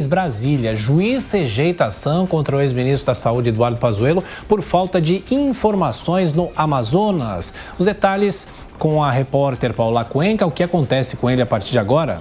Brasília, juiz rejeita ação contra o ex-ministro da Saúde, Eduardo Pazuello, por falta de informações no Amazonas. Os detalhes com a repórter Paula Cuenca. O que acontece com ele a partir de agora?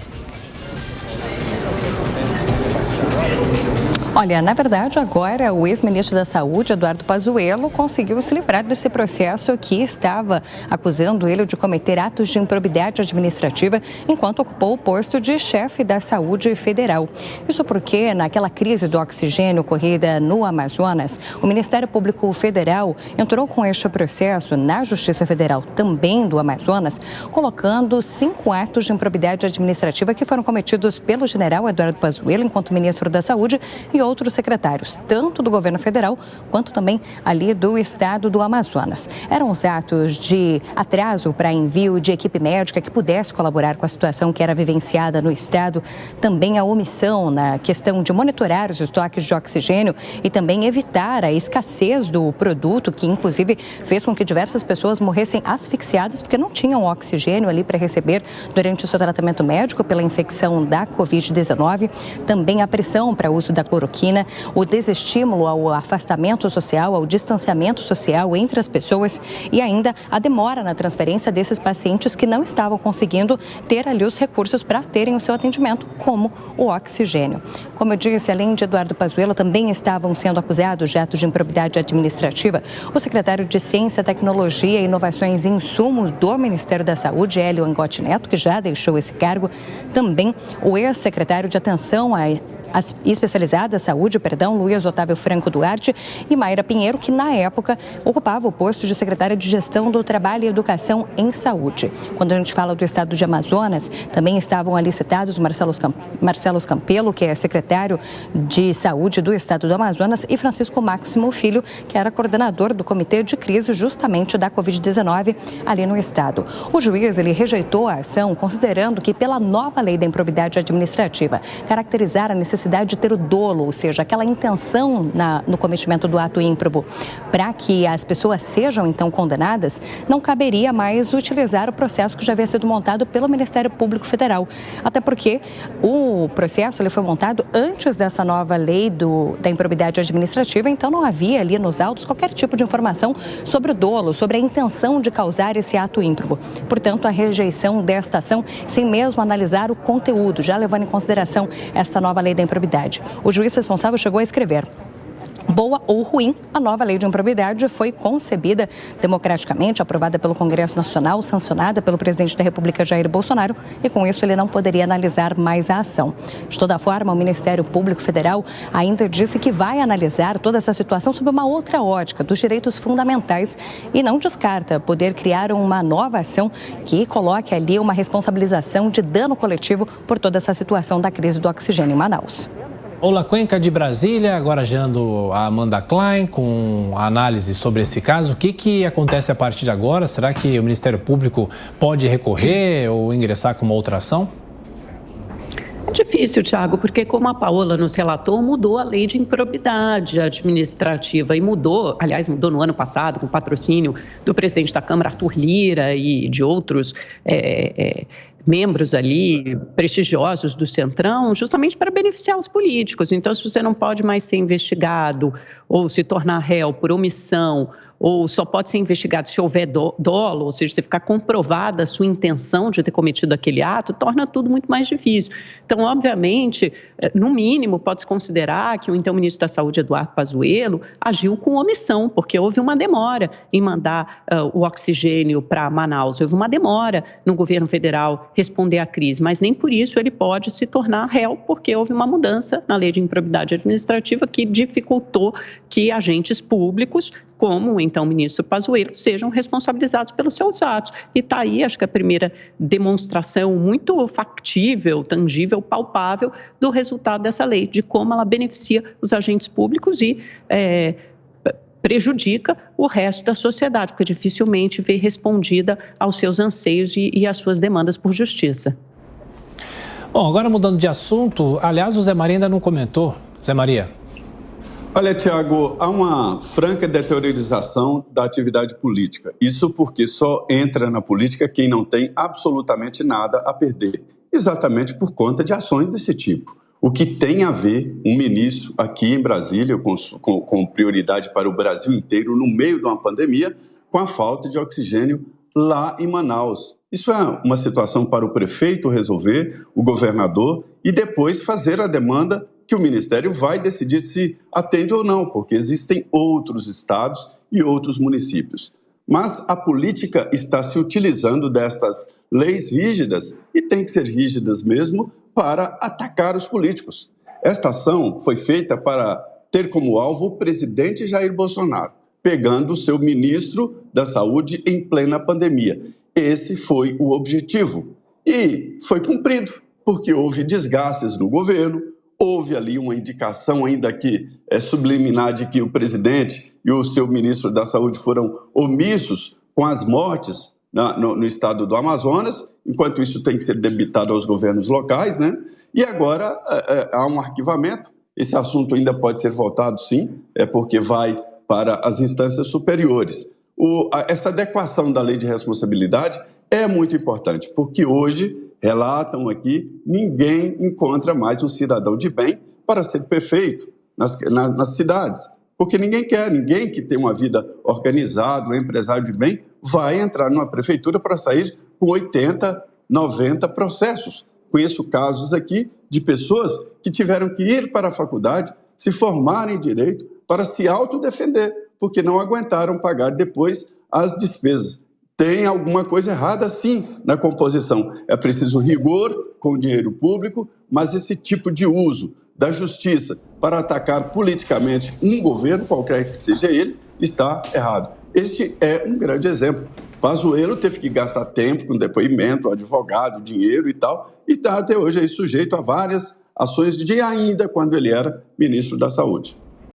Olha, na verdade, agora o ex-ministro da Saúde, Eduardo Pazuello, conseguiu se livrar desse processo que estava acusando ele de cometer atos de improbidade administrativa enquanto ocupou o posto de chefe da Saúde Federal. Isso porque, naquela crise do oxigênio ocorrida no Amazonas, o Ministério Público Federal entrou com este processo na Justiça Federal, também do Amazonas, colocando 5 atos de improbidade administrativa que foram cometidos pelo general Eduardo Pazuello, enquanto ministro da Saúde, e outros secretários, tanto do governo federal quanto também ali do estado do Amazonas. Eram os atos de atraso para envio de equipe médica que pudesse colaborar com a situação que era vivenciada no estado, também a omissão na questão de monitorar os estoques de oxigênio e também evitar a escassez do produto, que inclusive fez com que diversas pessoas morressem asfixiadas porque não tinham oxigênio ali para receber durante o seu tratamento médico pela infecção da Covid-19. Também a pressão para o uso da cloroquina, o desestímulo ao afastamento social, ao distanciamento social entre as pessoas e ainda a demora na transferência desses pacientes que não estavam conseguindo ter ali os recursos para terem o seu atendimento, como o oxigênio. Como eu disse, além de Eduardo Pazuello, também estavam sendo acusados de atos de improbidade administrativa o secretário de Ciência, Tecnologia, Inovações e Insumos do Ministério da Saúde, Hélio Angotti Neto, que já deixou esse cargo, também o ex-secretário de Atenção à especializada saúde, Luiz Otávio Franco Duarte, e Mayra Pinheiro, que na época ocupava o posto de secretária de Gestão do Trabalho e Educação em Saúde. Quando a gente fala do estado de Amazonas, também estavam ali citados Marcelo Campelo, que é secretário de Saúde do estado do Amazonas, e Francisco Máximo Filho, que era coordenador do comitê de crise justamente da Covid-19 ali no estado. O juiz, ele rejeitou a ação, considerando que pela nova lei da improbidade administrativa caracterizar a necessidade de ter o dolo, ou seja, aquela intenção no cometimento do ato ímprobo, para que as pessoas sejam então condenadas, não caberia mais utilizar o processo que já havia sido montado pelo Ministério Público Federal. Até porque o processo ele foi montado antes dessa nova lei da improbidade administrativa, então não havia ali nos autos qualquer tipo de informação sobre o dolo, sobre a intenção de causar esse ato ímprobo. Portanto, a rejeição desta ação, sem mesmo analisar o conteúdo, já levando em consideração esta nova lei da improbidade. O juiz responsável chegou a escrever: boa ou ruim, a nova lei de improbidade foi concebida democraticamente, aprovada pelo Congresso Nacional, sancionada pelo presidente da República, Jair Bolsonaro, e com isso ele não poderia analisar mais a ação. De toda forma, o Ministério Público Federal ainda disse que vai analisar toda essa situação sob uma outra ótica dos direitos fundamentais e não descarta poder criar uma nova ação que coloque ali uma responsabilização de dano coletivo por toda essa situação da crise do oxigênio em Manaus. Paula Cuenca de Brasília, agora gerando a Amanda Klein com a análise sobre esse caso. O que acontece a partir de agora? Será que o Ministério Público pode recorrer ou ingressar com uma outra ação? É difícil, Thiago, porque como a Paola nos relatou, mudou a lei de improbidade administrativa e mudou no ano passado, com o patrocínio do presidente da Câmara, Arthur Lira, e de outros membros ali prestigiosos do Centrão, justamente para beneficiar os políticos. Então, se você não pode mais ser investigado ou se tornar réu por omissão, ou só pode ser investigado se houver dolo, ou seja, se ficar comprovada a sua intenção de ter cometido aquele ato, torna tudo muito mais difícil. Então, obviamente, no mínimo, pode-se considerar que o então ministro da Saúde, Eduardo Pazuello, agiu com omissão, porque houve uma demora em mandar o oxigênio para Manaus, houve uma demora no governo federal responder à crise, mas nem por isso ele pode se tornar réu, porque houve uma mudança na lei de improbidade administrativa que dificultou que agentes públicos, como o então ministro Pazuello, sejam responsabilizados pelos seus atos. E está aí, acho que a primeira demonstração muito factível, tangível, palpável do resultado dessa lei, de como ela beneficia os agentes públicos e prejudica o resto da sociedade, porque dificilmente vê respondida aos seus anseios e às suas demandas por justiça. Bom, agora mudando de assunto, aliás, o Zé Maria ainda não comentou. Zé Maria. Olha, Tiago, há uma franca deteriorização da atividade política. Isso porque só entra na política quem não tem absolutamente nada a perder. Exatamente por conta de ações desse tipo. O que tem a ver um ministro aqui em Brasília, com prioridade para o Brasil inteiro, no meio de uma pandemia, com a falta de oxigênio lá em Manaus. Isso é uma situação para o prefeito resolver, o governador, e depois fazer a demanda que o Ministério vai decidir se atende ou não, porque existem outros estados e outros municípios. Mas a política está se utilizando destas leis rígidas, e tem que ser rígidas mesmo, para atacar os políticos. Esta ação foi feita para ter como alvo o presidente Jair Bolsonaro, pegando o seu ministro da Saúde em plena pandemia. Esse foi o objetivo. E foi cumprido, porque houve desgastes no governo, houve ali uma indicação ainda que é subliminar de que o presidente e o seu ministro da Saúde foram omissos com as mortes no estado do Amazonas, enquanto isso tem que ser debitado aos governos locais, né? E agora há um arquivamento. Esse assunto ainda pode ser votado, sim, porque vai para as instâncias superiores. Essa adequação da lei de responsabilidade é muito importante, porque hoje, relatam aqui, ninguém encontra mais um cidadão de bem para ser prefeito nas cidades. Porque ninguém que tem uma vida organizada, um empresário de bem, vai entrar numa prefeitura para sair com 80, 90 processos. Conheço casos aqui de pessoas que tiveram que ir para a faculdade, se formarem em direito para se autodefender, porque não aguentaram pagar depois as despesas. Tem alguma coisa errada, sim, na composição. É preciso rigor com o dinheiro público, mas esse tipo de uso da justiça para atacar politicamente um governo, qualquer que seja ele, está errado. Este é um grande exemplo. Pazuello teve que gastar tempo com depoimento, advogado, dinheiro e tal, e está até hoje aí sujeito a várias ações de ainda quando ele era ministro da Saúde.